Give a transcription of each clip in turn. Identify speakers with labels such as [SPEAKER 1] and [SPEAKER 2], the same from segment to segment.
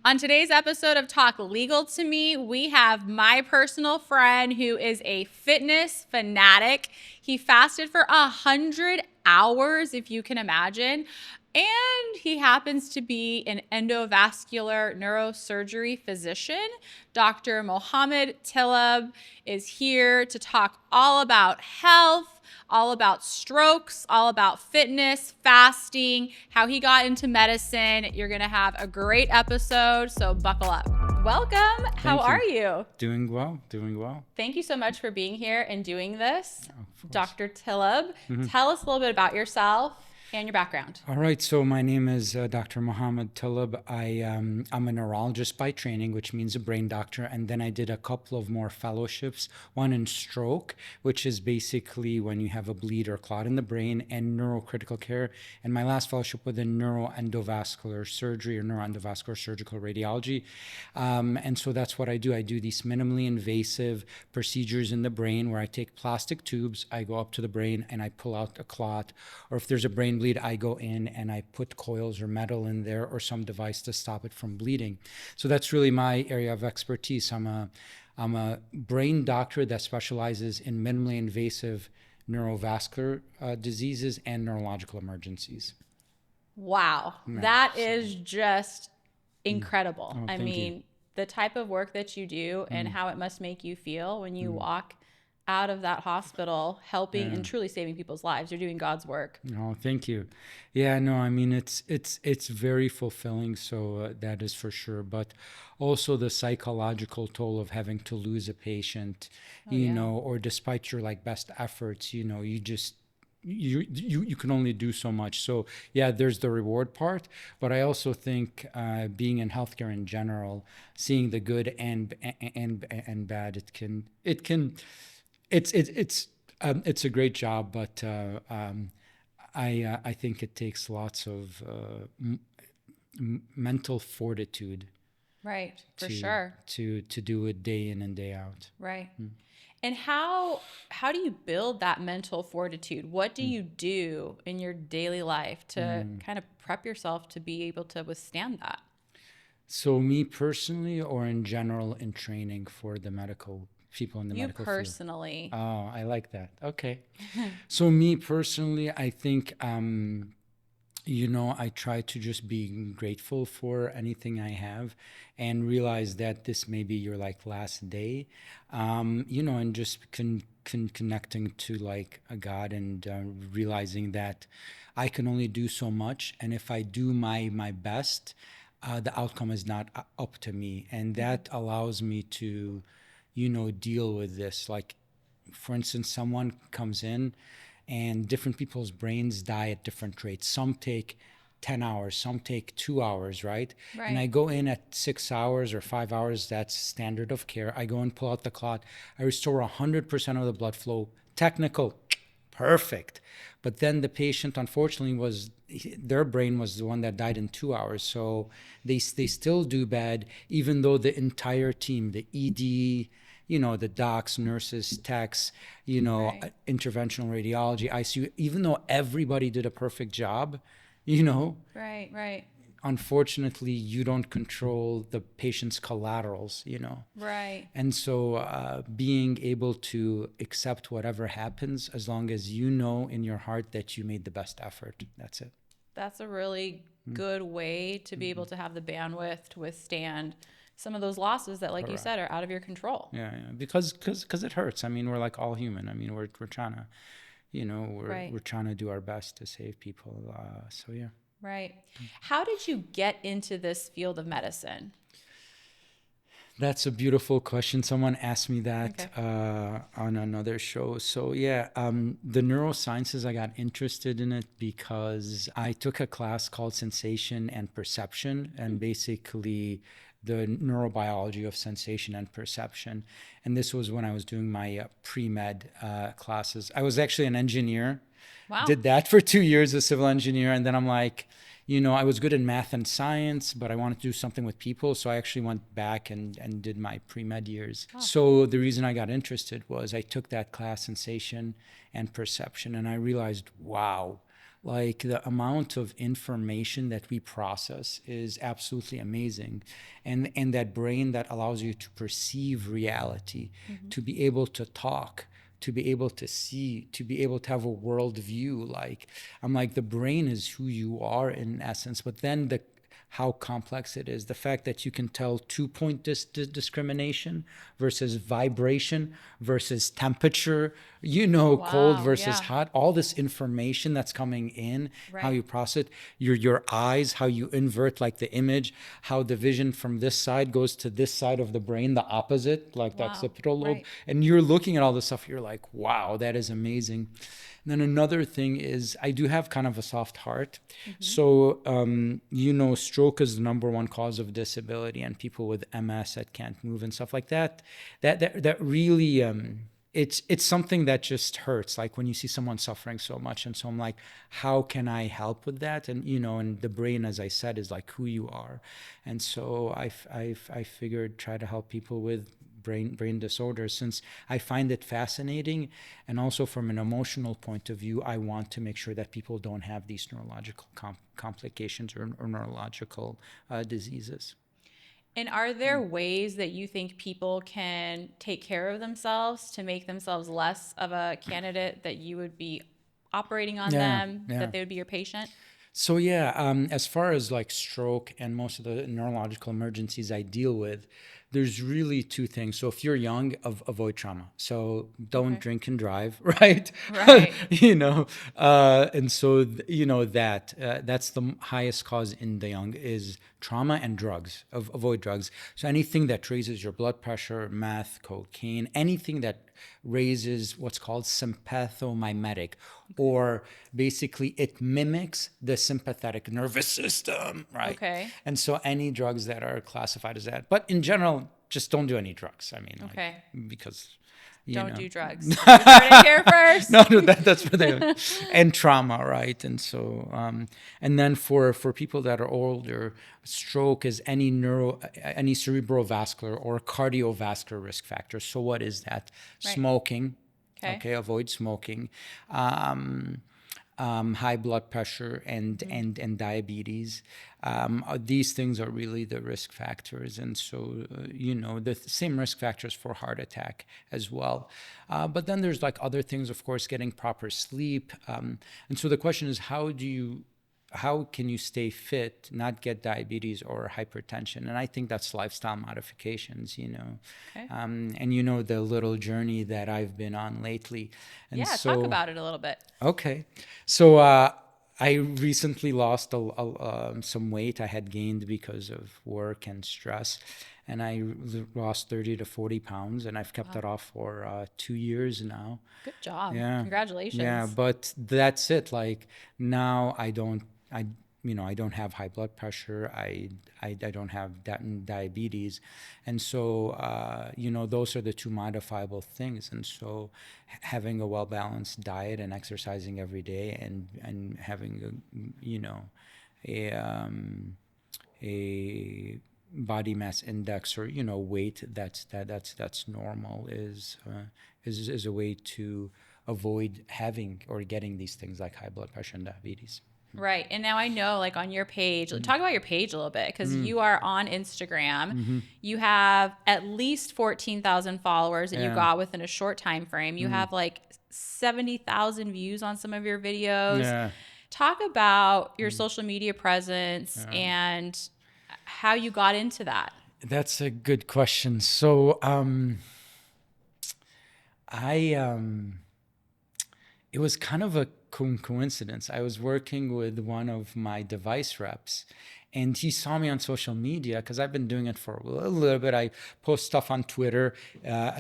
[SPEAKER 1] On today's episode of Talk Legal to Me, we have my personal friend who is a fitness fanatic. He fasted for 100 hours, if you can imagine. And he happens to be an endovascular neurosurgery physician. Dr. Mohamed Teleb is here to talk all about health, all about strokes, all about fitness, fasting, how he got into medicine. You're going to have a great episode, so buckle up. Welcome. How are you?
[SPEAKER 2] Doing well.
[SPEAKER 1] Thank you so much for being here and doing this. Dr. Teleb, tell us a little bit about yourself and your background.
[SPEAKER 2] All right, so my name is Dr. Mohamed Teleb. I'm a neurologist by training, which means a brain doctor, and then I did a couple of more fellowships, one in stroke, which is basically when you have a bleed or clot in the brain, and neurocritical care, and my last fellowship was in neuroendovascular surgery or neuroendovascular surgical radiology, and so that's what I do. I do these minimally invasive procedures in the brain where I take plastic tubes, I go up to the brain, and I pull out a clot, or if there's a brain bleed, I go in and I put coils or metal in there or some device to stop it from bleeding. So that's really my area of expertise. I'm a brain doctor that specializes in minimally invasive neurovascular diseases and neurological emergencies.
[SPEAKER 1] Wow, that is just incredible.
[SPEAKER 2] Oh,
[SPEAKER 1] I mean, the type of work that you do and how it must make you feel when you walk out of that hospital helping and truly saving people's lives. You're doing God's work.
[SPEAKER 2] Oh, thank you. Yeah, no, I mean, it's very fulfilling. So that is for sure. But also the psychological toll of having to lose a patient, or despite your best efforts, you just, you can only do so much. So yeah, there's the reward part, but I also think being in healthcare in general, seeing the good and bad, it's a great job, but I think it takes lots of mental fortitude,
[SPEAKER 1] Right, for sure.
[SPEAKER 2] to do it day in and day out.
[SPEAKER 1] Right. And how do you build that mental fortitude? What do you do in your daily life to kind of prep yourself to be able to withstand that?
[SPEAKER 2] So me personally, or in general in training for the medical people in the
[SPEAKER 1] You
[SPEAKER 2] medical
[SPEAKER 1] personally.
[SPEAKER 2] field? Oh, I like that. Okay. So me personally, I think, I try to just be grateful for anything I have and realize that this may be your last day, and just connecting to a God and realizing that I can only do so much. And if I do my best, the outcome is not up to me. And that allows me to deal with this. For instance, someone comes in and different people's brains die at different rates. Some take 10 hours, some take 2 hours, right? And I go in at 6 hours or 5 hours, that's standard of care. I go and pull out the clot. I restore 100% of the blood flow. Technical, perfect. But then the patient, unfortunately, their brain was the one that died in 2 hours. So they still do bad, even though the entire team, the ED, the docs, nurses, techs, interventional radiology, ICU, even though everybody did a perfect job,
[SPEAKER 1] Right.
[SPEAKER 2] unfortunately, you don't control the patient's collaterals,
[SPEAKER 1] Right.
[SPEAKER 2] And so being able to accept whatever happens, as long as you know in your heart that you made the best effort, that's it.
[SPEAKER 1] That's a really good way to be able to have the bandwidth to withstand some of those losses that, like you said, are out of your control.
[SPEAKER 2] Yeah, because it hurts. I mean, we're all human. I mean, we're trying to, we're trying to do our best to save people. So yeah.
[SPEAKER 1] Right. How did you get into this field of medicine?
[SPEAKER 2] That's a beautiful question. Someone asked me that on another show. So yeah, the neurosciences, I got interested in it because I took a class called Sensation and Perception, and basically the neurobiology of sensation and perception. And this was when I was doing my pre-med classes. I was actually an engineer.
[SPEAKER 1] Wow.
[SPEAKER 2] Did that for 2 years, a civil engineer. And then I'm like, I was good in math and science, but I wanted to do something with people. So I actually went back and did my pre-med years. Oh. So the reason I got interested was I took that class, Sensation and Perception, and I realized, wow, like the amount of information that we process is absolutely amazing. And that brain that allows you to perceive reality, to be able to talk, to be able to see, to be able to have a world view. Like, I'm like, the brain is who you are in essence, but then the how complex it is. The fact that you can tell 2-point discrimination versus vibration versus temperature, cold
[SPEAKER 1] Wow.
[SPEAKER 2] versus
[SPEAKER 1] Yeah.
[SPEAKER 2] hot, all this information that's coming in, how
[SPEAKER 1] Right.
[SPEAKER 2] you process it, your eyes, how you invert like the image, how the vision from this side goes to this side of the brain, the opposite, like the
[SPEAKER 1] Wow.
[SPEAKER 2] occipital lobe.
[SPEAKER 1] Right.
[SPEAKER 2] And you're looking at all this stuff, you're like, wow, that is amazing. And then another thing is, I do have kind of a soft heart. So, stroke is the number one cause of disability, and people with MS that can't move and stuff like that. That really, it's something that just hurts. Like when you see someone suffering so much, and so I'm like, how can I help with that? And and the brain, as I said, is like who you are, and so I figured try to help people with brain disorders, since I find it fascinating, and also from an emotional point of view, I want to make sure that people don't have these neurological complications or neurological diseases.
[SPEAKER 1] And are there ways that you think people can take care of themselves to make themselves less of a candidate that you would be operating on
[SPEAKER 2] Yeah,
[SPEAKER 1] them,
[SPEAKER 2] yeah.
[SPEAKER 1] that they would be your patient?
[SPEAKER 2] So yeah, as far as like stroke and most of the neurological emergencies I deal with, there's really two things. So if you're young, avoid trauma. So don't
[SPEAKER 1] Okay.
[SPEAKER 2] drink and drive, right?
[SPEAKER 1] Right.
[SPEAKER 2] And so that's the highest cause in the young is trauma and drugs. Avoid drugs. So anything that raises your blood pressure, meth, cocaine, anything that raises what's called sympathomimetic, or basically it mimics the sympathetic nervous system, right?
[SPEAKER 1] Okay.
[SPEAKER 2] And so any drugs that are classified as that, but in general, just don't do any drugs. I mean,
[SPEAKER 1] Okay.
[SPEAKER 2] like, because
[SPEAKER 1] Don't do drugs. You heard it here first.
[SPEAKER 2] no, that's what they and trauma, right? And so, and then for people that are older, stroke is any cerebrovascular or cardiovascular risk factor. So what is that?
[SPEAKER 1] Right.
[SPEAKER 2] Smoking.
[SPEAKER 1] Okay.
[SPEAKER 2] Okay, avoid smoking. High blood pressure and diabetes. These things are really the risk factors, and so the same risk factors for heart attack as well. But then there's like other things, of course, getting proper sleep. And so the question is, how can you stay fit, not get diabetes or hypertension? And I think that's lifestyle modifications,
[SPEAKER 1] Okay.
[SPEAKER 2] and the little journey that I've been on lately. And
[SPEAKER 1] Yeah,
[SPEAKER 2] so,
[SPEAKER 1] talk about it a little bit.
[SPEAKER 2] okay. So I recently lost some weight I had gained because of work and stress. And I lost 30 to 40 pounds, and I've kept
[SPEAKER 1] Wow.
[SPEAKER 2] it off for 2 years now.
[SPEAKER 1] Good job.
[SPEAKER 2] Yeah. Yeah,
[SPEAKER 1] Congratulations.
[SPEAKER 2] but that's it. Like now I don't have high blood pressure. I don't have diabetes. And so, those are the two modifiable things. And so having a well-balanced diet and exercising every day and having a body mass index or weight that's normal is a way to avoid having or getting these things like high blood pressure and diabetes.
[SPEAKER 1] Right. And now I know, like on your page, talk about your page a little bit, because you are on Instagram. You have at least 14,000 followers that you
[SPEAKER 2] Yeah.
[SPEAKER 1] got within a short time frame. You have like 70,000 views on some of your videos.
[SPEAKER 2] Yeah.
[SPEAKER 1] Talk about your social media presence and how you got into that.
[SPEAKER 2] That's a good question. So I it was kind of a coincidence. I was working with one of my device reps, and he saw me on social media because I've been doing it for a little bit. I post stuff on Twitter.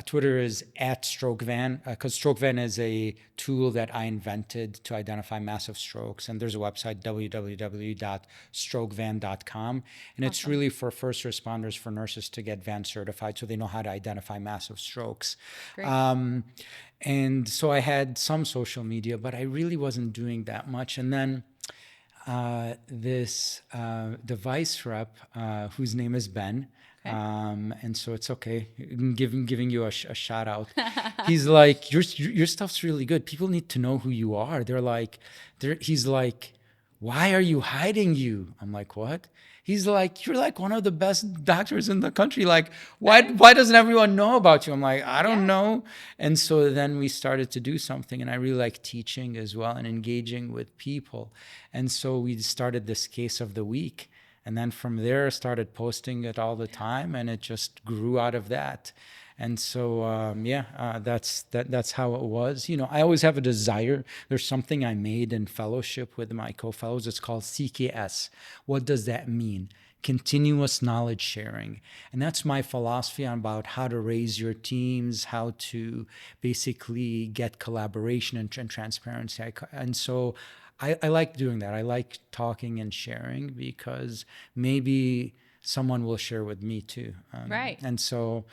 [SPEAKER 2] Twitter is @StrokeVan, because StrokeVan is a tool that I invented to identify massive strokes. And there's a website, www.strokevan.com. And it's really for first responders, for nurses to get van certified so they know how to identify massive strokes.
[SPEAKER 1] Great.
[SPEAKER 2] And so I had some social media, but I really wasn't doing that much. And then the vice rep, whose name is Ben.
[SPEAKER 1] Okay.
[SPEAKER 2] And so it's okay. I'm giving you a shout out. He's like, your stuff's really good. People need to know who you are. He's like, why are you hiding you? I'm like, what? He's like, you're like one of the best doctors in the country. Like, why doesn't everyone know about you? I'm like, I don't know. And so then we started to do something, and I really like teaching as well and engaging with people. And so we started this case of the week. And then from there, started posting it all the time, and it just grew out of that. And so, that's how it was. You know, I always have a desire. There's something I made in fellowship with my co-fellows. It's called CKS. What does that mean? Continuous knowledge sharing. And that's my philosophy about how to raise your teams, how to basically get collaboration and transparency. And so I like doing that. I like talking and sharing because maybe someone will share with me too.
[SPEAKER 1] Right.
[SPEAKER 2] And so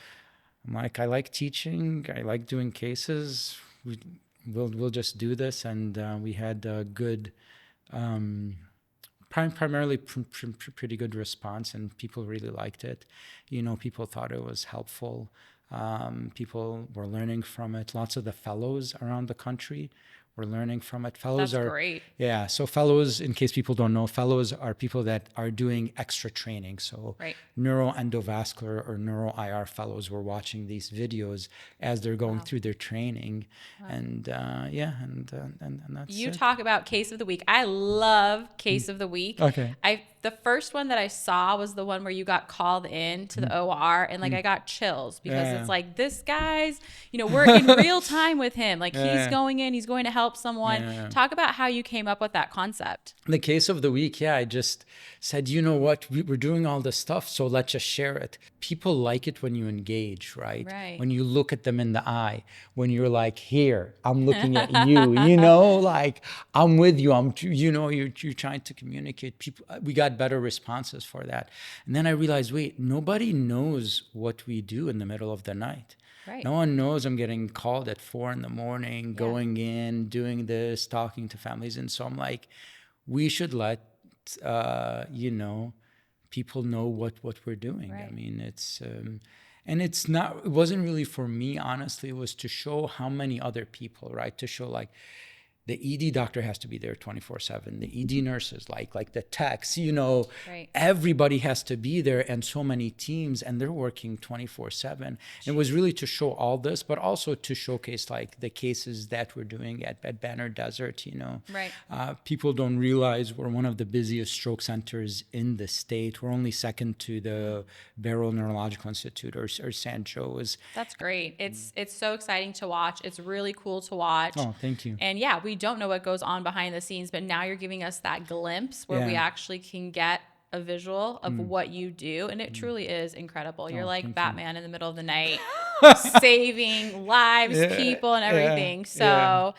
[SPEAKER 2] I'm like, I like teaching. I like doing cases. We'll just do this. And we had a good, primarily pretty good response, and people really liked it. You know, people thought it was helpful. People were learning from it. Lots of the fellows around the country were learning from it. Fellows
[SPEAKER 1] That's
[SPEAKER 2] are
[SPEAKER 1] great.
[SPEAKER 2] Yeah. So fellows, in case people don't know, fellows are people that are doing extra training. So
[SPEAKER 1] Right.
[SPEAKER 2] neuro endovascular or neuro IR fellows were watching these videos as they're going through their training, and and that's
[SPEAKER 1] You
[SPEAKER 2] it.
[SPEAKER 1] talk about case of the week. I love case of the week.
[SPEAKER 2] Okay.
[SPEAKER 1] The first one that I saw was the one where you got called in to the OR, and like I got chills because
[SPEAKER 2] Yeah.
[SPEAKER 1] it's like this guy's, we're in real time with him. Like he's
[SPEAKER 2] Yeah.
[SPEAKER 1] going in, he's going to help someone.
[SPEAKER 2] Yeah.
[SPEAKER 1] Talk about how you came up with that concept.
[SPEAKER 2] The case of the week, I just said, you know what, we're doing all this stuff, so let's just share it. People like it when you engage, right?
[SPEAKER 1] Right.
[SPEAKER 2] When you look at them in the eye, when you're like, here, I'm looking at you, like I'm with you. You're trying to communicate. People, we got better responses for that. And then I realized, wait, nobody knows what we do in the middle of the night.
[SPEAKER 1] Right.
[SPEAKER 2] No one knows I'm getting called at 4 a.m, going in, doing this, talking to families. And so I'm like, we should let, people know what we're doing.
[SPEAKER 1] Right.
[SPEAKER 2] I mean, and it wasn't really for me, honestly. It was to show how many other people, right? To show like, the ED doctor has to be there 24/7. The ED nurses, like the techs,
[SPEAKER 1] Right.
[SPEAKER 2] everybody has to be there, and so many teams, and they're working 24/7. It was really to show all this, but also to showcase like the cases that we're doing at Banner Desert.
[SPEAKER 1] Right.
[SPEAKER 2] People don't realize we're one of the busiest stroke centers in the state. We're only second to the Barrow Neurological Institute or San Joe's.
[SPEAKER 1] That's great. It's so exciting to watch. It's really cool to watch.
[SPEAKER 2] Oh, thank you.
[SPEAKER 1] And yeah, we don't know what goes on behind the scenes, but now you're giving us that glimpse where we
[SPEAKER 2] Yeah.
[SPEAKER 1] actually can get a visual of what you do, and it truly is incredible. You're like
[SPEAKER 2] thank
[SPEAKER 1] Batman in the middle of the night, saving lives, people, and everything. So,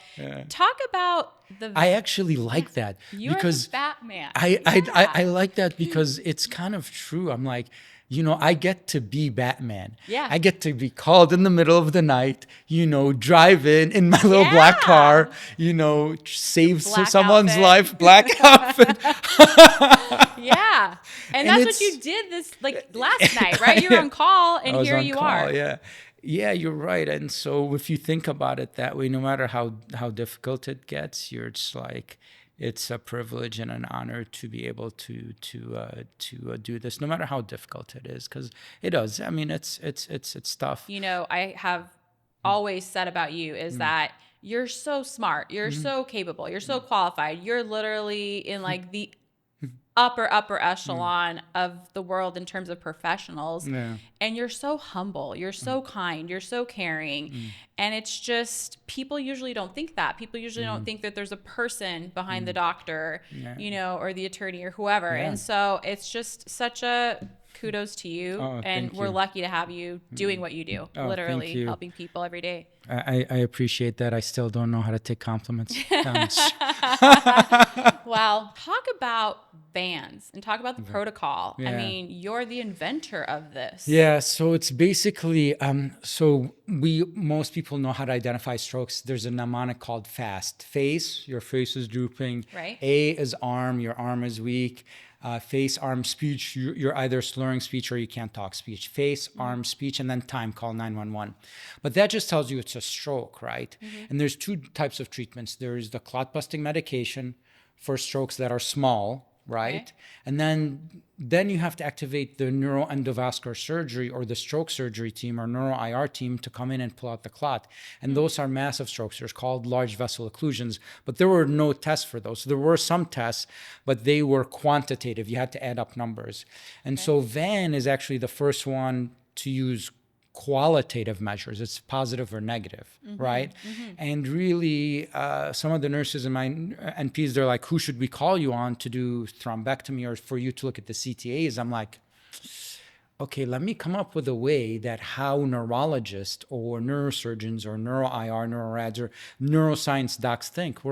[SPEAKER 1] talk about
[SPEAKER 2] I actually like that
[SPEAKER 1] you're
[SPEAKER 2] because
[SPEAKER 1] the Batman.
[SPEAKER 2] I like that because it's kind of true. I'm like, I get to be Batman.
[SPEAKER 1] Yeah.
[SPEAKER 2] I get to be called in the middle of the night, drive in my little black car, save
[SPEAKER 1] Black
[SPEAKER 2] someone's
[SPEAKER 1] outfit.
[SPEAKER 2] life, black outfit.
[SPEAKER 1] Yeah, and that's what you did this last night, right? You were on call, and
[SPEAKER 2] I was
[SPEAKER 1] here
[SPEAKER 2] on
[SPEAKER 1] you
[SPEAKER 2] call,
[SPEAKER 1] are.
[SPEAKER 2] Yeah. Yeah, you're right. And so if you think about it that way, no matter how difficult it gets, you're just like, it's a privilege and an honor to be able to do this, no matter how difficult it is, because it does. I mean, it's tough.
[SPEAKER 1] I have always said about you is that you're so smart, you're so capable, you're so qualified. You're literally in like the upper echelon of the world in terms of professionals.
[SPEAKER 2] Yeah.
[SPEAKER 1] And you're so humble, you're so kind, you're so caring. And it's just, people usually don't think that. People usually don't think that there's a person behind the doctor, or the attorney or whoever.
[SPEAKER 2] Yeah.
[SPEAKER 1] And so it's just such a kudos to you.
[SPEAKER 2] Oh,
[SPEAKER 1] and
[SPEAKER 2] thank
[SPEAKER 1] we're
[SPEAKER 2] you.
[SPEAKER 1] lucky to have you doing what you do,
[SPEAKER 2] Oh,
[SPEAKER 1] literally
[SPEAKER 2] thank you.
[SPEAKER 1] helping people every day.
[SPEAKER 2] I appreciate that. I still don't know how to take compliments.
[SPEAKER 1] Well, talk about bands and talk about the protocol. I
[SPEAKER 2] Yeah.
[SPEAKER 1] mean, you're the inventor of this.
[SPEAKER 2] Yeah, so it's basically so most people know how to identify strokes. There's a mnemonic called FAST. Face, your face is drooping.
[SPEAKER 1] Right.
[SPEAKER 2] A is arm, your arm is weak. Face, arm, speech, you're either slurring speech or you can't talk speech. Face, arm, speech, and then time, call 911. But that just tells you it's a stroke, right? And there's two types of treatments. There's the clot busting medication for strokes that are small, right?
[SPEAKER 1] Okay.
[SPEAKER 2] And then you have to activate the endovascular surgery or the stroke surgery team or neuro IR team to come in and pull out the clot. And those are massive strokes. They're called large vessel occlusions, but there were no tests for those. There were some tests, but they were quantitative. You had to add up numbers. And so VAN is actually the first one to use qualitative measures. It's positive or negative, right? And really, some of the nurses in my NPs, they're like, who should we call you on to do thrombectomy or for you to look at the CTAs? I'm like, okay, let me come up with a way that how neurologists or neurosurgeons or neuro-IR, neurorads, or neuroscience docs think.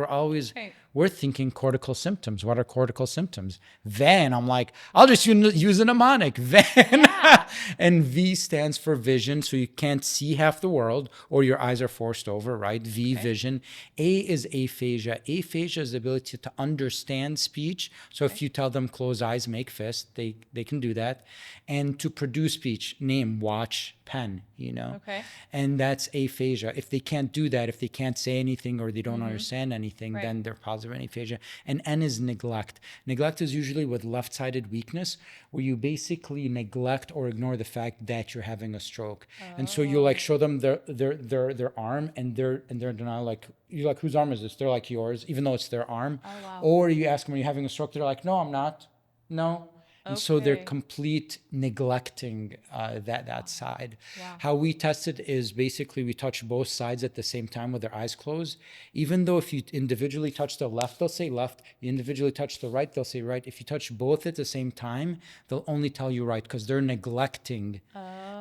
[SPEAKER 2] We're thinking cortical symptoms. What are cortical symptoms? VAN, I'm like, I'll just use a mnemonic, VAN.
[SPEAKER 1] Yeah.
[SPEAKER 2] And V stands for vision, so you can't see half the world or your eyes are forced over, right? V, vision. A is aphasia. Aphasia is the ability to understand speech. So if you tell them close eyes, make fists, they can do that. And to produce speech, name, watch, pen,
[SPEAKER 1] Okay.
[SPEAKER 2] And that's aphasia. If they can't do that, if they can't say anything or they don't understand anything,
[SPEAKER 1] Right.
[SPEAKER 2] then they're positive in aphasia. And N is neglect. Neglect is usually with left-sided weakness, where you basically neglect or ignore the fact that you're having a stroke. And so you like show them their arm, and they're denial, like, you're like, whose arm is this? They're like, yours, even though it's their arm.
[SPEAKER 1] Oh, wow.
[SPEAKER 2] Or you ask them, are you having a stroke? They're like, no, I'm not. No. And so they're
[SPEAKER 1] Okay.
[SPEAKER 2] complete neglecting that side.
[SPEAKER 1] Wow.
[SPEAKER 2] How we test it is basically we touch both sides at the same time with their eyes closed. Even though if you individually touch the left, they'll say left. You individually touch the right, they'll say right. If you touch both at the same time, they'll only tell you right because they're neglecting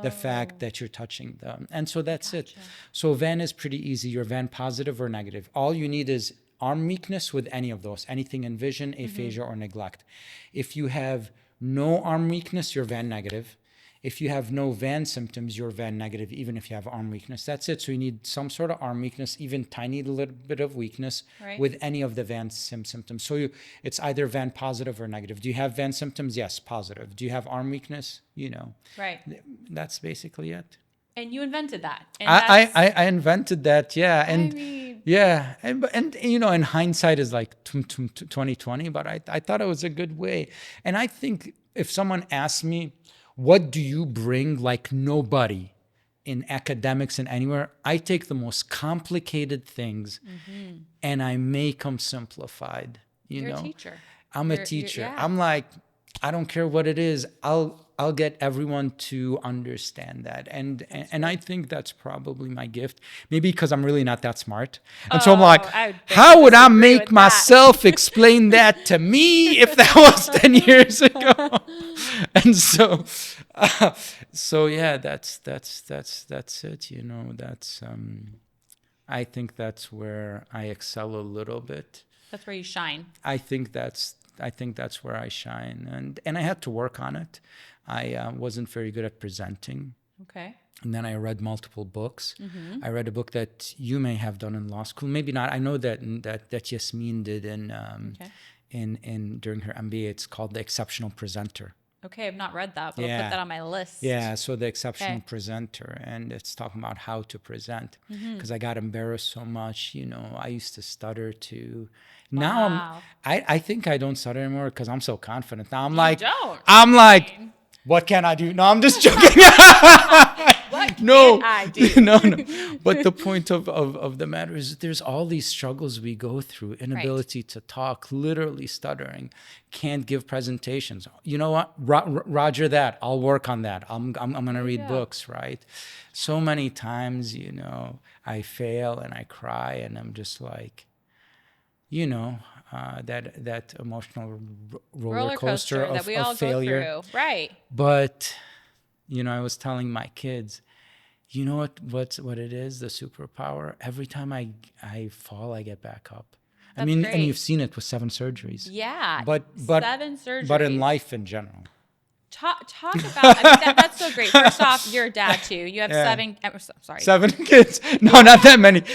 [SPEAKER 2] the fact that you're touching them. And so that's it. So VAN is pretty easy. You're VAN positive or negative. All you need is arm weakness with any of those, anything in vision, aphasia, or neglect. If you have no arm weakness, you're VAN negative. If you have no VAN symptoms, you're VAN negative, even if you have arm weakness. That's it. So you need some sort of arm weakness, even tiny little bit of weakness with any of the VAN symptoms. So it's either VAN positive or negative. Do you have VAN symptoms? Yes, positive. Do you have arm weakness?
[SPEAKER 1] Right.
[SPEAKER 2] That's basically it.
[SPEAKER 1] And you invented that. And
[SPEAKER 2] I invented that, yeah. And
[SPEAKER 1] I mean,
[SPEAKER 2] yeah, and in hindsight is like 2020, but I thought it was a good way. And I think if someone asks me, what do you bring like nobody in academics and anywhere, I take the most complicated things and I make them simplified.
[SPEAKER 1] you're a teacher.
[SPEAKER 2] I'm a teacher. I'm like, I don't care what it is. I'll get everyone to understand that. And I think that's probably my gift. Maybe because I'm really not that smart. And so I'm like, how would I make myself explain that to me if that was 10 years ago? And so yeah, that's it, that's I think that's where I excel a little bit.
[SPEAKER 1] That's where you shine.
[SPEAKER 2] I think that's where I shine, and I had to work on it. I wasn't very good at presenting.
[SPEAKER 1] Okay.
[SPEAKER 2] And then I read multiple books. I read a book that you may have done in law school, maybe not. I know that Yasmin did in during her MBA. It's called The Exceptional Presenter.
[SPEAKER 1] Okay, I've not read that, but I'll put that on my list.
[SPEAKER 2] Yeah, so The Exceptional Presenter, and it's talking about how to present. Because I got embarrassed so much, I used to stutter too. Now I think I don't stutter anymore because I'm so confident. Now I'm like, what can I do? No, I'm just joking.
[SPEAKER 1] What
[SPEAKER 2] No,
[SPEAKER 1] can I do?
[SPEAKER 2] no. But the point of the matter is there's all these struggles we go through, inability to talk, literally stuttering, can't give presentations. You know what? Roger that. I'll work on that. I'm going to read books, right? So many times, I fail and I cry and I'm just like, that emotional roller coaster
[SPEAKER 1] that we all
[SPEAKER 2] failure.
[SPEAKER 1] go through. Right.
[SPEAKER 2] But, I was telling my kids, you know what it is, the superpower? Every time I fall, I get back up. I mean, and
[SPEAKER 1] great.
[SPEAKER 2] you've seen it with 7 surgeries.
[SPEAKER 1] Yeah.
[SPEAKER 2] But
[SPEAKER 1] 7 surgeries.
[SPEAKER 2] But in life in general.
[SPEAKER 1] Talk about, I mean, that's so great. First off, you're a dad too. You have 7, sorry.
[SPEAKER 2] 7 kids. No, not that many.
[SPEAKER 1] 4.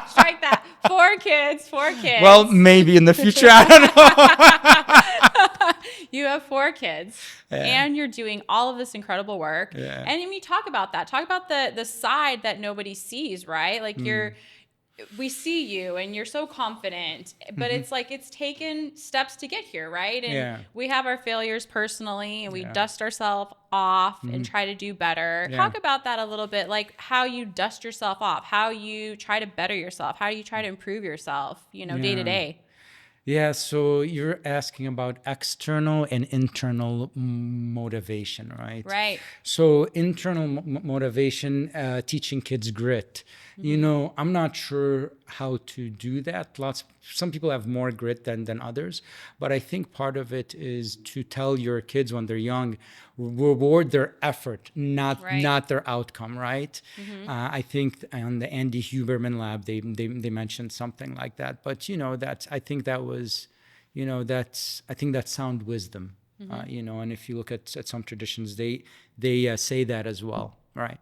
[SPEAKER 1] Strike that. 4 kids.
[SPEAKER 2] Well, maybe in the future. I don't know.
[SPEAKER 1] You have 4 kids, and you're doing all of this incredible work.
[SPEAKER 2] Yeah.
[SPEAKER 1] And we talk about that. Talk about the side that nobody sees, right? Like we see you and you're so confident, but it's like it's taken steps to get here, right? And we have our failures personally, and we dust ourselves off and try to do better. Talk about that a little bit, like how you dust yourself off, how you try to better yourself, how you try to improve yourself, day to day.
[SPEAKER 2] Yeah, so you're asking about external and internal motivation, right?
[SPEAKER 1] Right.
[SPEAKER 2] So internal motivation, teaching kids grit. I'm not sure how to do that. Some people have more grit than others, but I think part of it is to tell your kids when they're young, reward their effort, not their outcome, right? I think on the Andy Huberman lab, they mentioned something like that. But I think that's sound wisdom. And if you look at some traditions, they say that as well. Right.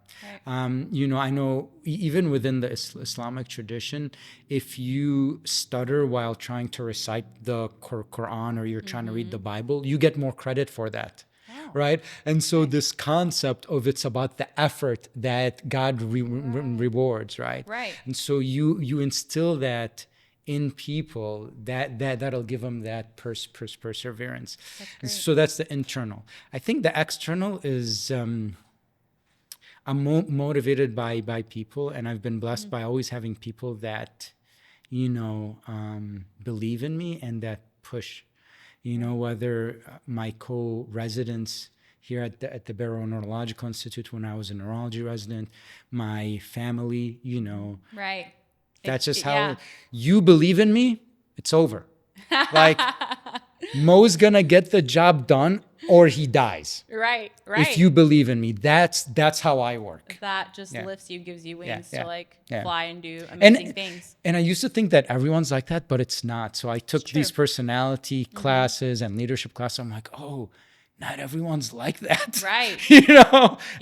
[SPEAKER 2] I know even within the Islamic tradition, if you stutter while trying to recite the Quran or you're trying to read the Bible, you get more credit for that. Oh. Right. And so this concept of it's about the effort that God rewards. Right.
[SPEAKER 1] Right.
[SPEAKER 2] And so you instill that in people that'll give them that perseverance. And so that's the internal. I think the external is I'm motivated by people, and I've been blessed by always having people that, believe in me and that push, whether my co-residents here at the Barrow Neurological Institute when I was a neurology resident, my family,
[SPEAKER 1] Right.
[SPEAKER 2] That's just how you believe in me, it's over. Like Mo's gonna get the job done or he dies.
[SPEAKER 1] Right.
[SPEAKER 2] If you believe in me, that's how I work.
[SPEAKER 1] That just lifts you, gives you wings to fly and do
[SPEAKER 2] amazing
[SPEAKER 1] things.
[SPEAKER 2] And I used to think that everyone's like that, but it's not. So I took these personality classes and leadership classes. I'm like, oh, not everyone's like that.
[SPEAKER 1] Right.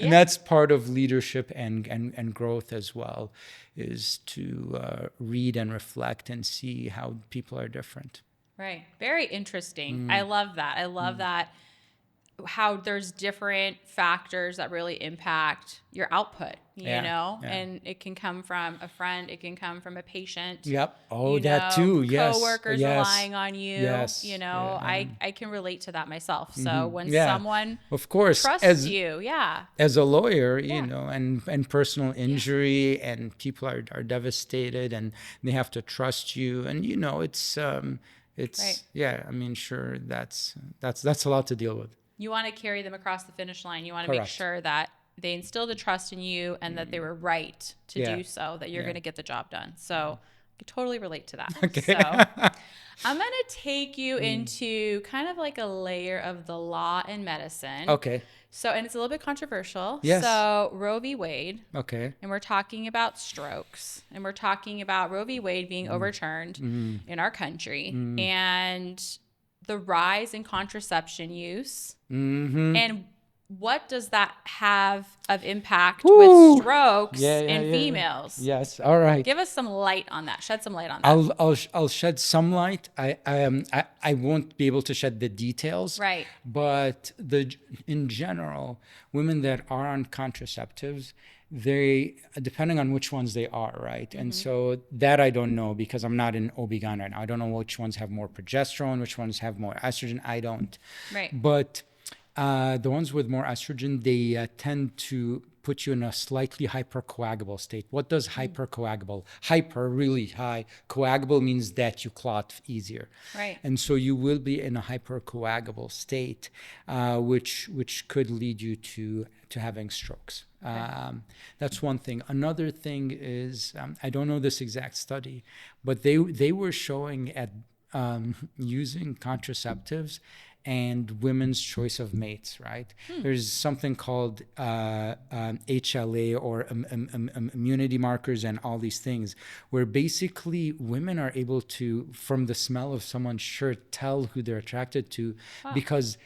[SPEAKER 2] And that's part of leadership and growth as well, is to read and reflect and see how people are different.
[SPEAKER 1] Right. Very interesting. I love that. I love that, how there's different factors that really impact your output, and it can come from a friend, it can come from a patient.
[SPEAKER 2] Yep. Oh, that too. Yes.
[SPEAKER 1] Coworkers relying on you.
[SPEAKER 2] Yes.
[SPEAKER 1] I can relate to that myself. So when someone
[SPEAKER 2] of course
[SPEAKER 1] trusts you,
[SPEAKER 2] as a lawyer, and personal injury and people are devastated and they have to trust you, and it's I mean, sure, that's a lot to deal with.
[SPEAKER 1] You want to carry them across the finish line. You want to make sure that they instill the trust in you and that they were right to do so, that you're going to get the job done. So I can totally relate to that. Okay. So I'm going to take you into kind of like a layer of the law and medicine.
[SPEAKER 2] Okay.
[SPEAKER 1] So, and it's a little bit controversial.
[SPEAKER 2] Yes.
[SPEAKER 1] So Roe v. Wade.
[SPEAKER 2] Okay.
[SPEAKER 1] And we're talking about strokes. And we're talking about Roe v. Wade being overturned in our country. And the rise in contraception use, and what does that have of impact with strokes in females?
[SPEAKER 2] Yes, all right.
[SPEAKER 1] Give us some light on that. Shed some light on that.
[SPEAKER 2] I'll shed some light. I won't be able to shed the details.
[SPEAKER 1] Right.
[SPEAKER 2] But in general, women that are on contraceptives, they, depending on which ones they are, right? And so that I don't know, because I'm not in OB-GYN right now. I don't know which ones have more progesterone, which ones have more estrogen. I don't. Right. But the ones with more estrogen, they tend to put you in a slightly hypercoagulable state. What does hypercoagulable? Hyper, really high. Coagulable means that you clot easier. Right. And so you will be in a hypercoagulable state, which could lead you to having strokes. Okay. That's one thing. Another thing is, I don't know this exact study, but they were showing at using contraceptives and women's choice of mates, right? There's something called HLA or immunity markers and all these things, where basically women are able to, from the smell of someone's shirt, tell who they're attracted to because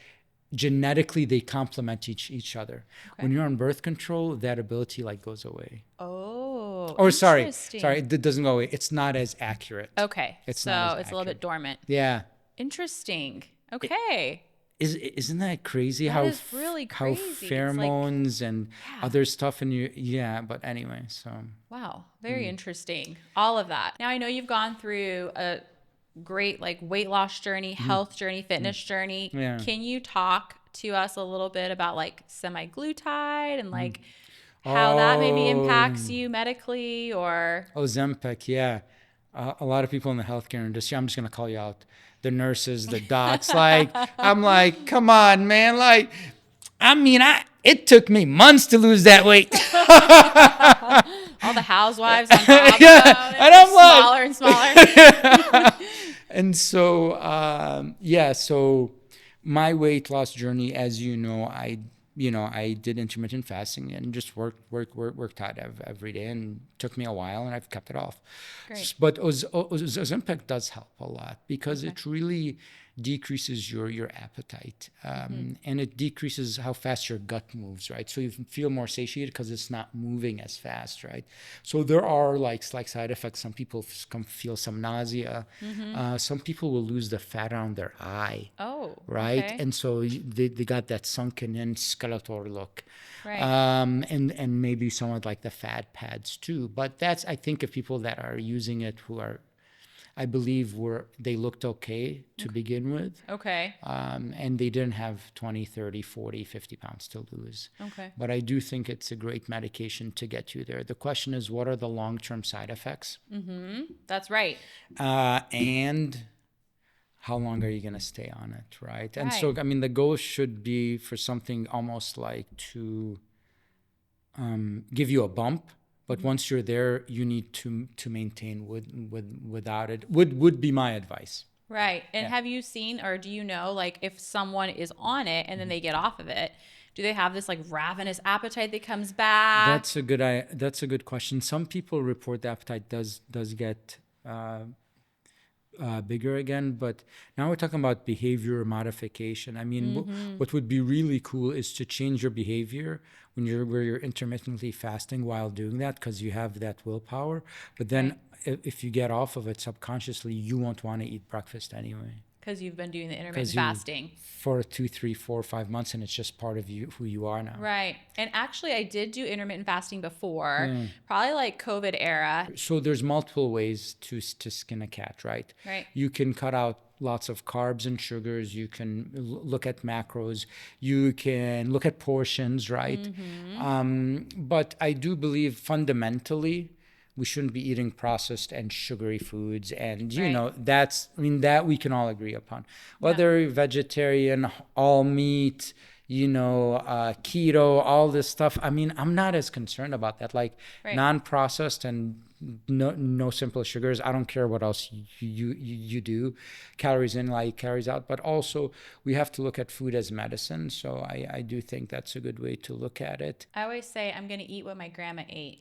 [SPEAKER 2] genetically they complement each other.
[SPEAKER 1] Okay.
[SPEAKER 2] When you're on birth control, that ability like goes away.
[SPEAKER 1] Oh,
[SPEAKER 2] Or sorry,
[SPEAKER 1] interesting.
[SPEAKER 2] it doesn't go away. It's not as accurate.
[SPEAKER 1] Okay.
[SPEAKER 2] It's
[SPEAKER 1] So
[SPEAKER 2] not as
[SPEAKER 1] it's a little bit
[SPEAKER 2] accurate.
[SPEAKER 1] dormant.
[SPEAKER 2] Yeah.
[SPEAKER 1] Interesting. Okay.
[SPEAKER 2] Isn't that crazy?
[SPEAKER 1] That is really
[SPEAKER 2] how
[SPEAKER 1] crazy. It's
[SPEAKER 2] pheromones and
[SPEAKER 1] Yeah.
[SPEAKER 2] other stuff in you? Yeah, but anyway, so
[SPEAKER 1] Wow. Very interesting. All of that. Now I know you've gone through a great like weight loss journey, health journey, fitness journey.
[SPEAKER 2] Yeah.
[SPEAKER 1] Can you talk to us a little bit about like semaglutide and like how that maybe impacts you medically or
[SPEAKER 2] Ozempic, yeah. A lot of people in the healthcare industry, I'm just going to call you out. The nurses, the docs, like, I'm like, come on, man. Like, I mean, it took me months to lose that weight.
[SPEAKER 1] all the housewives on top
[SPEAKER 2] Yeah,
[SPEAKER 1] of it,
[SPEAKER 2] and I'm like-
[SPEAKER 1] smaller and smaller.
[SPEAKER 2] And so, yeah, so my weight loss journey, as you know, I did intermittent fasting and just worked hard every day, and it took me a while, and I've kept it off.
[SPEAKER 1] Great.
[SPEAKER 2] But Ozempic does help a lot because it really decreases your appetite, and it decreases how fast your gut moves, right? So you feel more satiated because it's not moving as fast, right? So there are like side effects. Some people feel some nausea. Some people will lose the fat around their eye.
[SPEAKER 1] Oh,
[SPEAKER 2] Right.
[SPEAKER 1] okay.
[SPEAKER 2] And so they got that sunken in skeletal look.
[SPEAKER 1] Right.
[SPEAKER 2] And maybe somewhat like the fat pads too. But that's, I think, of people that are using it who are, I believe, they looked okay to begin with.
[SPEAKER 1] Okay.
[SPEAKER 2] And they didn't have 20, 30, 40, 50 pounds to lose.
[SPEAKER 1] Okay.
[SPEAKER 2] But I do think it's a great medication to get you there. The question is, what are the long-term side effects?
[SPEAKER 1] That's right.
[SPEAKER 2] And how long are you going to stay on it, right? And so,
[SPEAKER 1] Right.
[SPEAKER 2] I mean, the goal should be for something almost like to give you a bump, but once you're there, you need to maintain without it. Would be my advice.
[SPEAKER 1] Right. And have you seen or do you know like if someone is on it and then they get off of it, do they have this like ravenous appetite that comes back?
[SPEAKER 2] That's a good question. Some people report the appetite does get bigger again, but now we're talking about behavior modification. I mean, what would be really cool is to change your behavior where you're intermittently fasting while doing that, because you have that willpower. But then if you get off of it subconsciously, you won't want to eat breakfast anyway.
[SPEAKER 1] Because you've been doing the intermittent
[SPEAKER 2] You-
[SPEAKER 1] fasting.
[SPEAKER 2] For 2, 3, 4, 5 months, and it's just part of you, who you are now.
[SPEAKER 1] Right. And actually, I did do intermittent fasting before, probably like COVID era.
[SPEAKER 2] So there's multiple ways to skin a cat, right?
[SPEAKER 1] Right.
[SPEAKER 2] You can cut out lots of carbs and sugars. You can look at macros. You can look at portions, right? But I do believe fundamentally we shouldn't be eating processed and sugary foods. And, you
[SPEAKER 1] Right.
[SPEAKER 2] know, that we can all agree upon. Whether you're vegetarian, all meat, keto, all this stuff. I mean, I'm not as concerned about that. Like
[SPEAKER 1] Right.
[SPEAKER 2] non-processed and no simple sugars. I don't care what else you do. Calories in, like calories out. But also we have to look at food as medicine. So I do think that's a good way to look at it.
[SPEAKER 1] I always say I'm going to eat what my grandma ate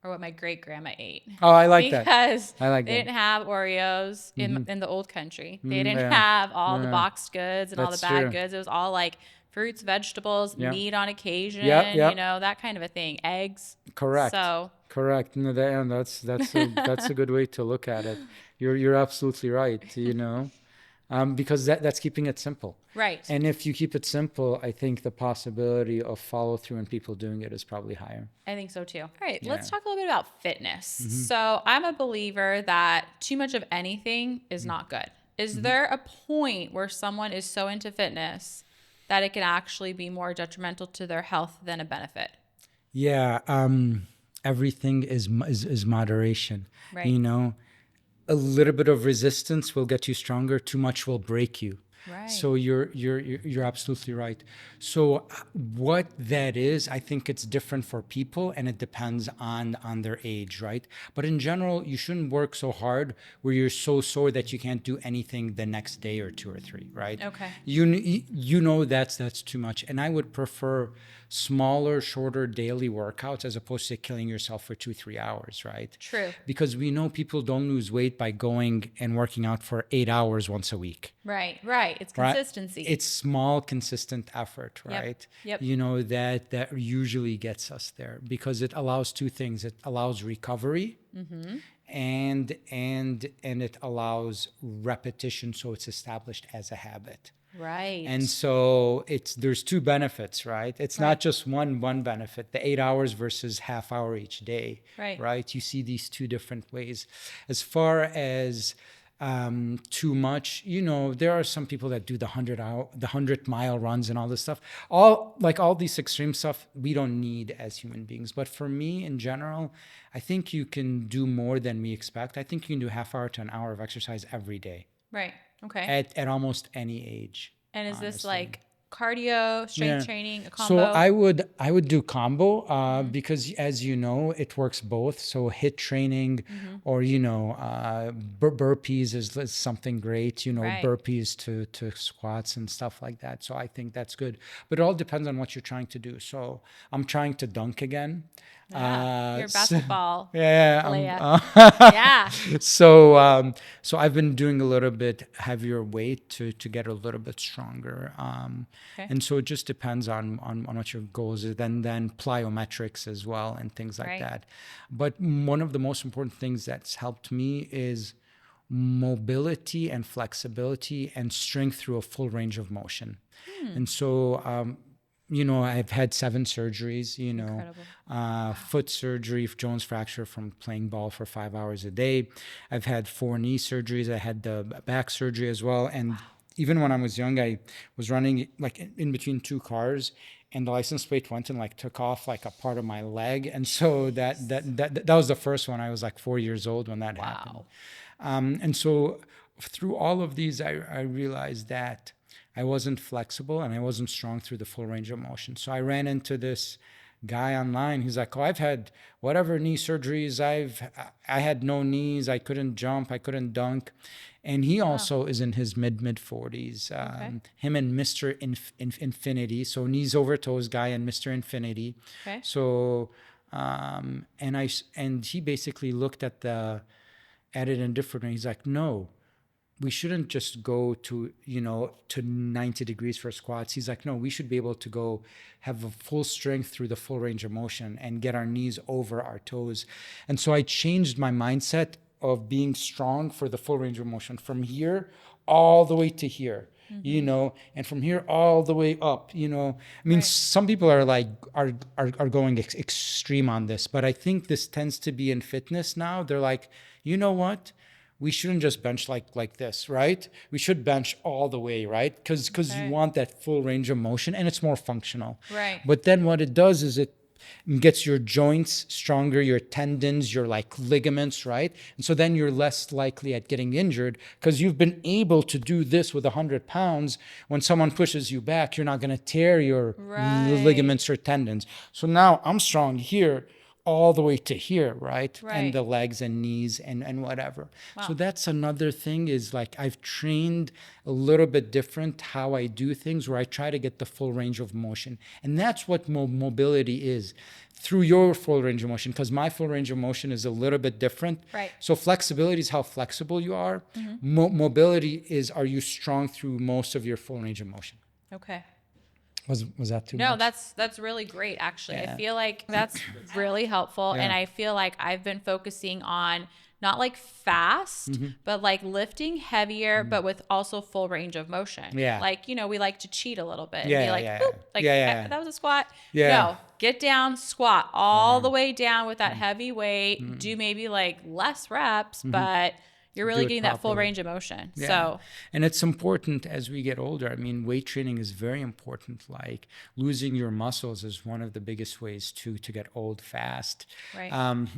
[SPEAKER 1] or what my great grandma ate.
[SPEAKER 2] Oh, I like that.
[SPEAKER 1] Because
[SPEAKER 2] I like
[SPEAKER 1] they
[SPEAKER 2] that.
[SPEAKER 1] didn't have Oreos in the old country. They didn't
[SPEAKER 2] yeah.
[SPEAKER 1] have all the boxed goods and all the
[SPEAKER 2] That's
[SPEAKER 1] bad
[SPEAKER 2] true.
[SPEAKER 1] goods. It was all like fruits, vegetables,
[SPEAKER 2] Yep.
[SPEAKER 1] meat on occasion,
[SPEAKER 2] Yep.
[SPEAKER 1] that kind of a thing. Eggs.
[SPEAKER 2] Correct.
[SPEAKER 1] So
[SPEAKER 2] Correct. No, that's a good way to look at it. You're absolutely right. Because that's keeping it simple.
[SPEAKER 1] right.
[SPEAKER 2] And if you keep it simple, I think the possibility of follow through and people doing it is probably higher.
[SPEAKER 1] I think so too. All right, let's
[SPEAKER 2] Yeah.
[SPEAKER 1] talk a little bit about fitness. So I'm a believer that too much of anything is not good. Is there a point where someone is so into fitness that it can actually be more detrimental to their health than a benefit?
[SPEAKER 2] Yeah. Everything is moderation.
[SPEAKER 1] Right.
[SPEAKER 2] A little bit of resistance will get you stronger. Too much will break you.
[SPEAKER 1] Right.
[SPEAKER 2] So you're absolutely right. So what that is, I think it's different for people, and it depends on their age, right? But in general, you shouldn't work so hard where you're so sore that you can't do anything the next day or two or three, right?
[SPEAKER 1] Okay.
[SPEAKER 2] You know that's too much, and I would prefer smaller, shorter daily workouts as opposed to killing yourself for 2-3 hours, right?
[SPEAKER 1] True.
[SPEAKER 2] Because we know people don't lose weight by going and working out for 8 hours once a week.
[SPEAKER 1] Right. Right. It's
[SPEAKER 2] Right?
[SPEAKER 1] consistency.
[SPEAKER 2] It's small, consistent effort,
[SPEAKER 1] Yep.
[SPEAKER 2] right?
[SPEAKER 1] Yep.
[SPEAKER 2] You know, that usually gets us there because it allows two things. It allows recovery, and it allows repetition, so it's established as a habit.
[SPEAKER 1] Right.
[SPEAKER 2] And so there's two benefits, right? It's
[SPEAKER 1] Right.
[SPEAKER 2] not just one benefit, the 8 hours versus half hour each day,
[SPEAKER 1] Right.
[SPEAKER 2] You see these two different ways. As far as too much, you know, there are some people that do the 100-mile runs and all this stuff. All these extreme stuff we don't need as human beings. But for me, in general, I think you can do more than we expect. I think you can do half hour to an hour of exercise every day.
[SPEAKER 1] Right. Okay.
[SPEAKER 2] At almost any age.
[SPEAKER 1] And is this
[SPEAKER 2] honestly.
[SPEAKER 1] like cardio, strength
[SPEAKER 2] Yeah.
[SPEAKER 1] training, a
[SPEAKER 2] So
[SPEAKER 1] combo?
[SPEAKER 2] I would do combo because, as you know, it works both. So HIIT training, or burpees is something great. You know,
[SPEAKER 1] Right.
[SPEAKER 2] burpees to squats and stuff like that. So I think that's good. But it all depends on what you're trying to do. So I'm trying to dunk again.
[SPEAKER 1] Yeah. You're a basketball
[SPEAKER 2] Yeah.
[SPEAKER 1] player. Yeah.
[SPEAKER 2] So I've been doing a little bit heavier weight to get a little bit stronger.
[SPEAKER 1] Okay.
[SPEAKER 2] And so it just depends on what your goals is. Then plyometrics as well and things like
[SPEAKER 1] Right.
[SPEAKER 2] that. But one of the most important things that's helped me is mobility and flexibility and strength through a full range of motion. And so I've had 7 surgeries,
[SPEAKER 1] Incredible.
[SPEAKER 2] foot surgery, Jones fracture from playing ball for 5 hours a day. I've had 4 knee surgeries. I had the back surgery as well. And even when I was young, I was running like in between 2 cars, and the license plate went and like took off like a part of my leg. And so that was the first one. I was like 4 years old when that happened. And so through all of these, I realized that I wasn't flexible and I wasn't strong through the full range of motion. So I ran into this guy online. He's like, "Oh, I've had whatever knee surgeries. I had no knees. I couldn't jump. I couldn't dunk." And he also is in his mid 40s. Him and Mr. Infinity. So knees over toes guy and Mr. Infinity.
[SPEAKER 1] Okay.
[SPEAKER 2] So and he basically looked at it in different ways. He's like, "No, we shouldn't just go to 90 degrees for squats." He's like, "No, we should be able to go have a full strength through the full range of motion and get our knees over our toes." And so I changed my mindset of being strong for the full range of motion from here all the way to here. And from here all the way up. I mean, some people are like are going extreme on this, but I think this tends to be in fitness now. They're like, you know what? We shouldn't just bench like this, right? We should bench all the way, right? Because you want that full range of motion, and it's more functional.
[SPEAKER 1] Right.
[SPEAKER 2] But then what it does is it gets your joints stronger, your tendons, your like ligaments, right? And so then you're less likely at getting injured because you've been able to do this with 100 pounds. When someone pushes you back, you're not going to tear your ligaments or tendons. So now I'm strong here all the way to here, right? And the legs and knees and whatever. So that's another thing is like I've trained a little bit different how I do things where I try to get the full range of motion. And that's what mobility is through your full range of motion, because my full range of motion is a little bit different.
[SPEAKER 1] Right.
[SPEAKER 2] So flexibility is how flexible you are. Mobility is, are you strong through most of your full range of motion?
[SPEAKER 1] Okay.
[SPEAKER 2] Was that too
[SPEAKER 1] No,
[SPEAKER 2] much?
[SPEAKER 1] that's really great, actually. I feel like that's really helpful. And I feel like I've been focusing on not like fast, but like lifting heavier, but with also full range of motion.
[SPEAKER 2] Yeah.
[SPEAKER 1] Like, we like to cheat a little bit and
[SPEAKER 2] Yeah,
[SPEAKER 1] be like,
[SPEAKER 2] yeah,
[SPEAKER 1] boop, like
[SPEAKER 2] yeah.
[SPEAKER 1] that was a squat.
[SPEAKER 2] Yeah.
[SPEAKER 1] No, get down, squat all the way down with that heavy weight. Do maybe like less reps, but You're really
[SPEAKER 2] do it
[SPEAKER 1] getting that full
[SPEAKER 2] properly.
[SPEAKER 1] range of motion.
[SPEAKER 2] Yeah.
[SPEAKER 1] So,
[SPEAKER 2] And it's important as we get older. I mean, weight training is very important. Like losing your muscles is one of the biggest ways to get old fast.
[SPEAKER 1] right.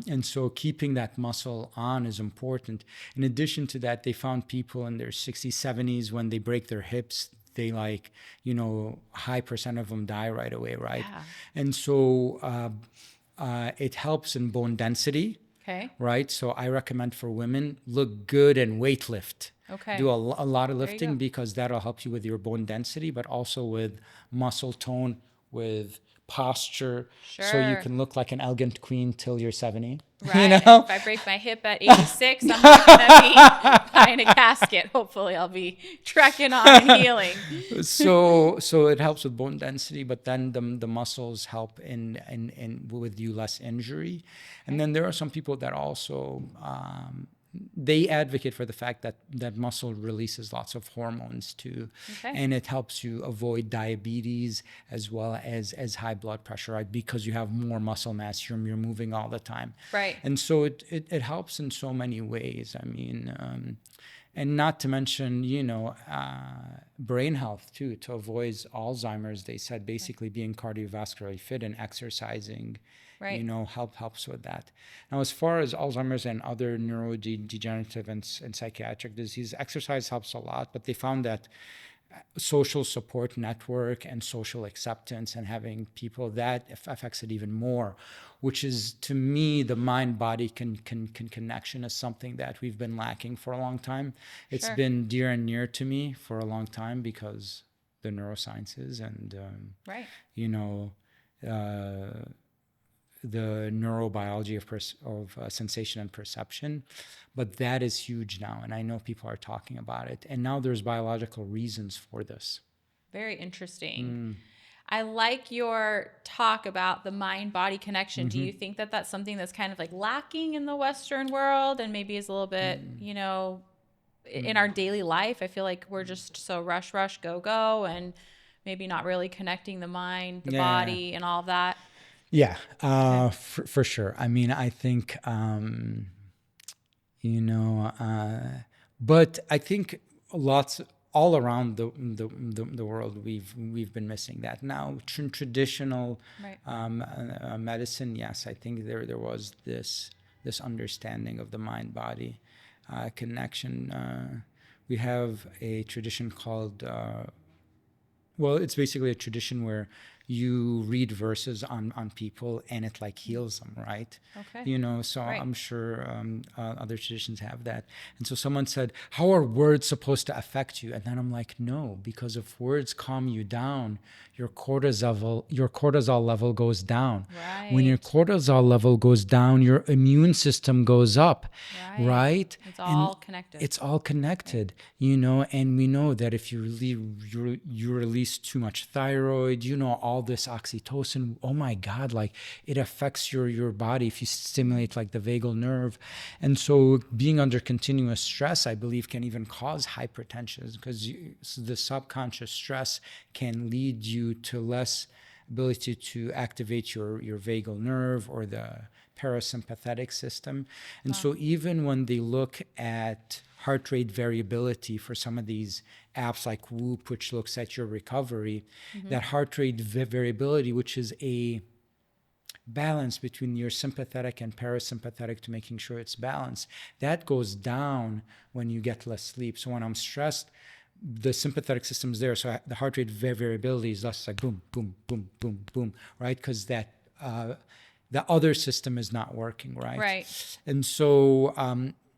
[SPEAKER 2] And so keeping that muscle on is important. In addition to that, they found people in their 60s, 70s, when they break their hips, they like, high percent of them die right away, right?
[SPEAKER 1] Yeah.
[SPEAKER 2] And so it helps in bone density.
[SPEAKER 1] Okay.
[SPEAKER 2] Right. So I recommend for women, look good and weight lift.
[SPEAKER 1] Okay.
[SPEAKER 2] Do a lot of
[SPEAKER 1] There you
[SPEAKER 2] lifting
[SPEAKER 1] go.
[SPEAKER 2] because that'll help you with your bone density, but also with muscle tone, with posture. So you
[SPEAKER 1] Sure.
[SPEAKER 2] can look like an elegant queen till you're 70.
[SPEAKER 1] Right.
[SPEAKER 2] You
[SPEAKER 1] And
[SPEAKER 2] know?
[SPEAKER 1] if I break my hip at 86, I'm not going to be buying a casket. Hopefully, I'll be trekking on and healing.
[SPEAKER 2] So it helps with bone density, but then the muscles help in with you less injury. And then there are some people that also they advocate for the fact that muscle releases lots of hormones too,
[SPEAKER 1] Okay.
[SPEAKER 2] and it helps you avoid diabetes as well as high blood pressure, right? Because you have more muscle mass, you're moving all the time,
[SPEAKER 1] Right.
[SPEAKER 2] and so it helps in so many ways. I mean, and not to mention, brain health too, to avoid Alzheimer's. They said basically being cardiovascularly fit and exercising,
[SPEAKER 1] Right.
[SPEAKER 2] helps with that. Now, as far as Alzheimer's and other neurodegenerative and psychiatric disease, exercise helps a lot, but they found that social support network and social acceptance and having people, that affects it even more, which is, to me, the mind-body connection is something that we've been lacking for a long time. It's
[SPEAKER 1] Sure.
[SPEAKER 2] been dear and near to me for a long time because the neurosciences and
[SPEAKER 1] Right.
[SPEAKER 2] the neurobiology of sensation and perception. But that is huge now, and I know people are talking about it. And now there's biological reasons for this.
[SPEAKER 1] Very interesting. I like your talk about the mind-body connection. Do you think that that's something that's kind of like lacking in the Western world and maybe is a little bit, in our daily life? I feel like we're just so rush, go, go, and maybe not really connecting the mind, the body, and all of that.
[SPEAKER 2] Yeah, for sure. I mean, I think, but I think lots all around the world we've been missing that. Now, traditional
[SPEAKER 1] Right.
[SPEAKER 2] medicine, yes, I think there was this understanding of the mind body connection. We have a tradition called. Well, it's basically a tradition where you read verses on people and it like heals them, right?
[SPEAKER 1] Okay.
[SPEAKER 2] So
[SPEAKER 1] Right.
[SPEAKER 2] I'm sure other traditions have that. And so someone said, how are words supposed to affect you? And then I'm like, no, because if words calm you down, your cortisol level goes down. When your
[SPEAKER 1] Right.
[SPEAKER 2] cortisol level goes down, your immune system goes up, right?
[SPEAKER 1] It's all connected.
[SPEAKER 2] It's all connected, and we know that if you release too much thyroid, all this oxytocin, oh my God, like it affects your body if you stimulate like the vagal nerve. And so being under continuous stress, I believe, can even cause hypertension because the subconscious stress can lead you to less ability to activate your vagal nerve or the parasympathetic system. And so even when they look at heart rate variability for some of these apps like Whoop, which looks at your recovery, that heart rate variability, which is a balance between your sympathetic and parasympathetic to making sure it's balanced, that goes down when you get less sleep. So when I'm stressed, the sympathetic system's there, so the heart rate variability is less like boom, boom, boom, boom, boom, right? Because that the other system is not working, right?
[SPEAKER 1] Right.
[SPEAKER 2] And so,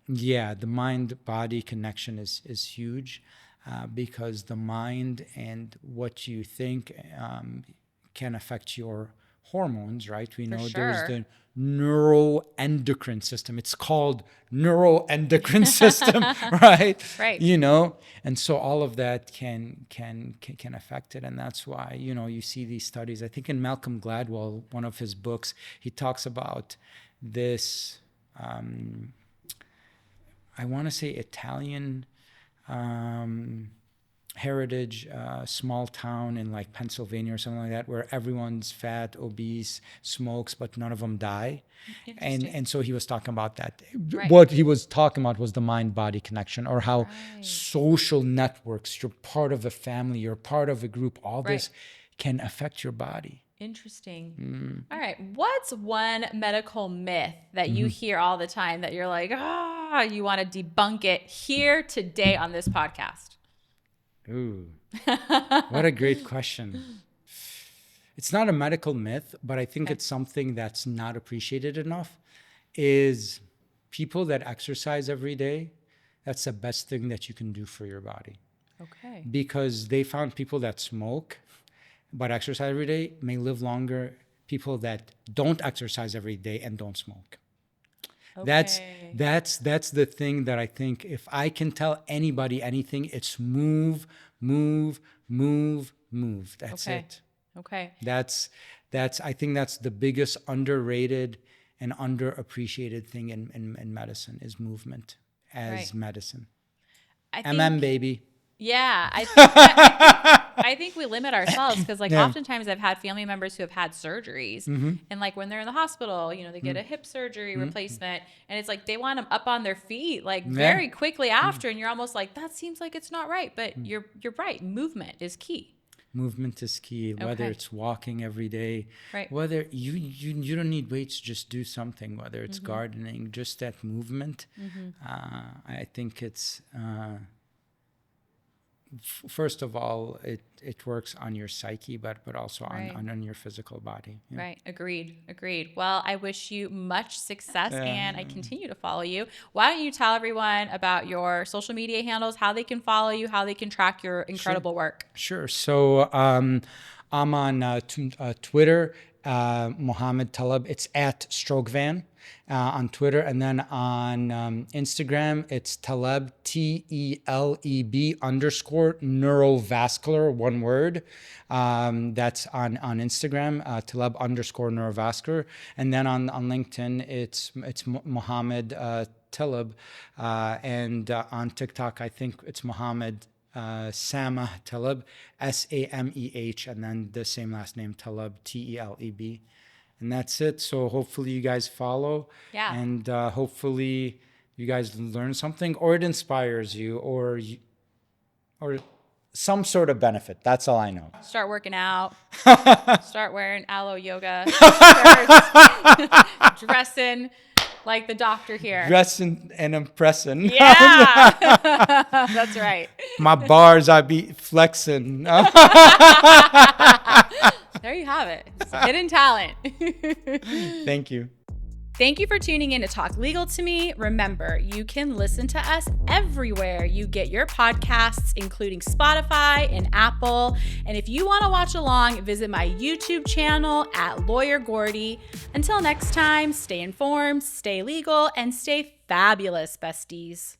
[SPEAKER 2] the mind-body connection is huge because the mind and what you think can affect your hormones, right? We know there's the neuroendocrine system. It's called neuroendocrine system, right?
[SPEAKER 1] Right.
[SPEAKER 2] And so all of that can affect it, and that's why you see these studies. I think in Malcolm Gladwell, one of his books, he talks about this. I want to say Italian heritage small town in like Pennsylvania or something like that, where everyone's fat, obese, smokes, but none of them die.
[SPEAKER 1] Interesting.
[SPEAKER 2] And so he was talking about that.
[SPEAKER 1] Right.
[SPEAKER 2] What he was talking about was the mind-body connection, or how
[SPEAKER 1] Right.
[SPEAKER 2] social networks, you're part of a family, you're part of a group, all
[SPEAKER 1] Right.
[SPEAKER 2] this can affect your body.
[SPEAKER 1] Interesting. All right. What's one medical myth that you hear all the time that you're like, you want to debunk it here today on this podcast?
[SPEAKER 2] Ooh, what a great question. It's not a medical myth, but I think it's something that's not appreciated enough, is people that exercise every day, that's the best thing that you can do for your body.
[SPEAKER 1] Okay.
[SPEAKER 2] Because they found people that smoke but exercise every day may live longer. People that don't exercise every day and don't smoke.
[SPEAKER 1] Okay.
[SPEAKER 2] That's the thing that I think, if I can tell anybody anything, it's move, move, move, move. That's
[SPEAKER 1] Okay.
[SPEAKER 2] it.
[SPEAKER 1] Okay.
[SPEAKER 2] That's I think that's the biggest underrated and underappreciated thing in medicine, is movement as
[SPEAKER 1] Right.
[SPEAKER 2] medicine.
[SPEAKER 1] I think,
[SPEAKER 2] MM baby.
[SPEAKER 1] yeah, I think we limit ourselves because, like,
[SPEAKER 2] Yeah.
[SPEAKER 1] oftentimes I've had family members who have had surgeries, and like when they're in the hospital, you know, they get a hip surgery replacement, and it's like they want them up on their feet like very quickly after, and you're almost like, that seems like it's not right, but you're right. Movement is key.
[SPEAKER 2] Movement is key. Whether
[SPEAKER 1] Okay.
[SPEAKER 2] it's walking every day,
[SPEAKER 1] Right.
[SPEAKER 2] whether you don't need weights, just do something. Whether it's gardening, just that movement. I think it's first of all, it works on your psyche, but also
[SPEAKER 1] Right.
[SPEAKER 2] on your physical body. Yeah.
[SPEAKER 1] Right. Agreed. Well, I wish you much success and I continue to follow you. Why don't you tell everyone about your social media handles, how they can follow you, how they can track your incredible work?
[SPEAKER 2] Sure. So I'm on Twitter, Mohamed Teleb. It's at StrokeVan on Twitter. And then on Instagram, it's Teleb, TELEB _ neurovascular, one word. That's on Instagram, Teleb _ neurovascular. And then on LinkedIn, it's Mohamed Teleb. And on TikTok, I think it's Mohamed Sameh Teleb, SAMEH, and then the same last name, Teleb, TELEB. And that's it. So hopefully you guys follow.
[SPEAKER 1] Yeah.
[SPEAKER 2] And hopefully you guys learn something, or it inspires you, or some sort of benefit. That's all I know.
[SPEAKER 1] Start working out. Start wearing aloe yoga shirts, dressing like the doctor here.
[SPEAKER 2] Dressing and impressing.
[SPEAKER 1] Yeah. That's right.
[SPEAKER 2] My bars, I be flexing.
[SPEAKER 1] There you have it. It's hidden talent.
[SPEAKER 2] Thank you.
[SPEAKER 1] Thank you for tuning in to Talk Legal to Me. Remember, you can listen to us everywhere you get your podcasts, including Spotify and Apple. And if you want to watch along, visit my YouTube channel at Lawyer Gordi. Until next time, stay informed, stay legal, and stay fabulous, besties.